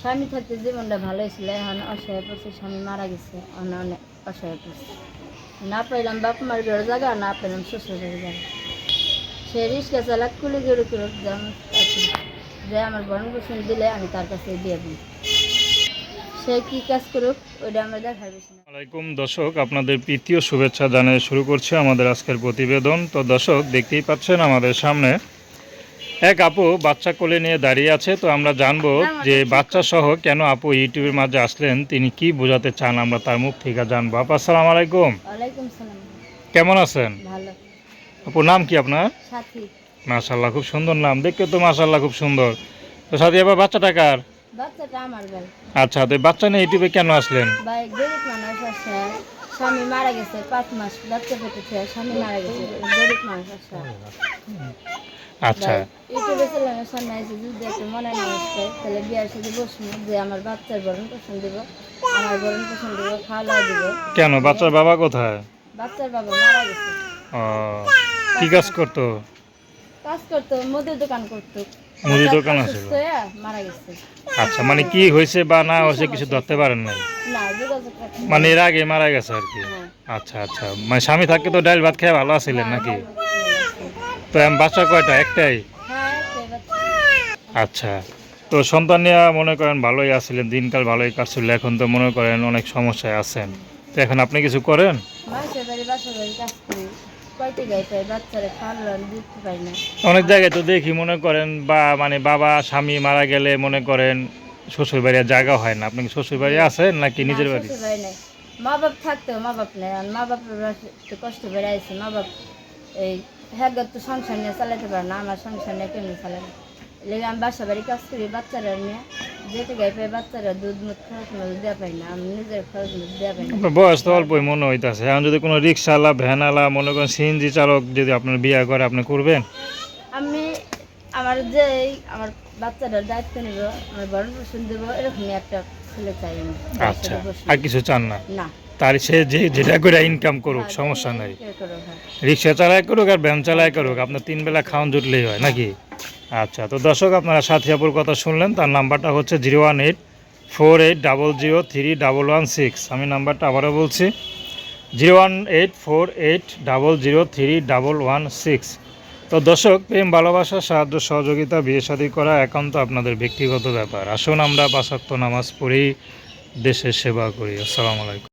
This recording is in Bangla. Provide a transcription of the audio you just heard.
স্বামী থাকতে জীবনটা ভালোই ছিল, এখন অসহায় পড়ছে, স্বামী মারা গেছে, অনেক অসহায় পড়ছে। না পাইলাম বাপ মার ঘরে জায়গা, না পাইলাম শ্বশুর বাড়ির জায়গা। সে রিক্সা চালাক কুলি গড়ে করে যে আমার ভরণ পোষণ দিলে আমি তার কাছে দিয়ে দিই। সে কি কাজ করুক ওইটা আমরা দেখার বেশি না। আলাইকুম দর্শক, আপনাদের প্রীতীয় শুভেচ্ছা জানিয়ে শুরু করছি আমাদের আজকের প্রতিবেদন। তো দর্শক, দেখতেই পাচ্ছেন আমাদের সামনে এক আপু বাচ্চা কোলে নিয়ে দাঁড়িয়ে আছে। তো আমরা জানবো যে বাচ্চা সহ কেন আপু ইউটিউবের মাঝে আসলেন, তিনি কি বোঝাতে চান, আমরা তার মুখ থেকে জানবো। আপু আসসালামু আলাইকুম। ওয়ালাইকুম সালাম। কেমন আছেন? ভালো। আপুর নাম কি আপনার? সাথী। মাশাআল্লাহ, খুব সুন্দর নাম, দেখতে তো মাশাআল্লাহ খুব সুন্দর। তো সাথী আবার বাচ্চাটা কার? বাচ্চাটা আমার ভাই। আচ্ছা, তো এই বাচ্চা নিয়ে ইউটিউবে কেন আসলেন? ভাই গরিব মানুষ আছে, স্বামী মারা গেছে, 5 মাস বাচ্চা পেটেছে, স্বামী মারা গেছে, গরিব মানুষ আছে। আচ্ছা, ইউটিউবে চ্যানেলের সামনে আছে, যদি একটা মনে না আসছে তাহলে বিয়ার সাথে বসবো, যে আমার বাচ্চার ভরণ পোষণ দিব, আমার ভরণ পোষণ দিব, খাওয়া দাওয়া দিব। কেন বাচ্চার বাবা কোথায়? বাচ্চার বাবা মারা গেছে। ও, কি কাজ করতো? কাজ করতো, মুদির দোকান করতো। মুদি দোকান আছে? মারা গেছে। আচ্ছা, মানে কি হয়েছে বা না হয়েছে কিছু ধরতে পারেন নাই? না, যোগাযোগ রাখতে মানে এর আগে মারা গেছে আর কি? হ্যাঁ। আচ্ছা আচ্ছা, মানে স্বামী থাকতে তো ডাল ভাত খেয়ে ভালো আছিলেন নাকি? তো বাচ্চা কয়টা? একটাই? হ্যাঁ, একটাই বাচ্চা। আচ্ছা, তো সন্তান নিয়ে মনে করেন ভালোই আছিলেন, দিনকাল ভালোই কাটছিল, এখন তো মনে করেন অনেক সমস্যায় আছেন। তো এখন আপনি কিছু করেন? মানুষের বাড়ি বাসার বাড়ি কাজ করি, কয়টি গাই পাই, বাচ্চারা খাওয়ান দিতে পারি না। অনেক জায়গায় তো দেখি মনে করেন বা মানে বাবা স্বামী মারা গেলে মনে করেন শ্বশুর বাড়ি আর জায়গা হয় না। আপনি কি শ্বশুর বাড়ি আছেন নাকি নিজের বাড়ি? শ্বশুর বাড়ি নাই, মা বাপ থাকতেও মা বাপ নেই, আর মা বাপের একটু কষ্ট বেড়ে আছে। মা বাপ এই হ্যাঁ তো সংসার নিয়ে চালাতে পারে না, আমার সংসার নিয়ে কেমনি চালাবে। লেগে আমি বাসা বাড়ি কাজ করি, বাচ্চারা নিয়ে যেতে গাই পাই, বাচ্চারা দুধ মুখ খরচ মতো দেওয়া পাই না, আমি নিজের খরচ মতো দেওয়া পাই না। আপনার বয়স তো অল্পই মনে হইতেছে, এখন যদি কোনো রিক্সাওয়ালা ভ্যানওয়ালা মনে করেন সিএনজি চালক যদি আপনার বিয়ে করে, আপনি করবেন? আমি আমার যে আমার বাচ্চাটার দায়িত্ব নিব, আমার ভরণ পোষণ দেবো, এরকমই একটা ছেলে চাই আমি। আচ্ছা, আর কিছু চান না? না। তার সে যেটা করে ইনকাম করুক, সমস্যা নাই। রিক্সা চালায় করুক আর ভ্যান চালায় করুক, আপনার 3 বেলা খাওয়ান জুটলেই হয় নাকি? আচ্ছা, তো দর্শক, আপনারা সাথী আপুর কথা শুনলেন। তার নাম্বারটা হচ্ছে 01848003116। আমি নাম্বারটা আবারও বলছি, 01848003116। তো দর্শক, প্রেম ভালোবাসা সাহায্য সহযোগিতা বিয়ে শাদী করা একান্ত আপনাদের ব্যক্তিগত ব্যাপার। আসুন আমরা 5 ওয়াক্ত নামাজ পড়ি, দেশের সেবা করি। আসসালামু আলাইকুম।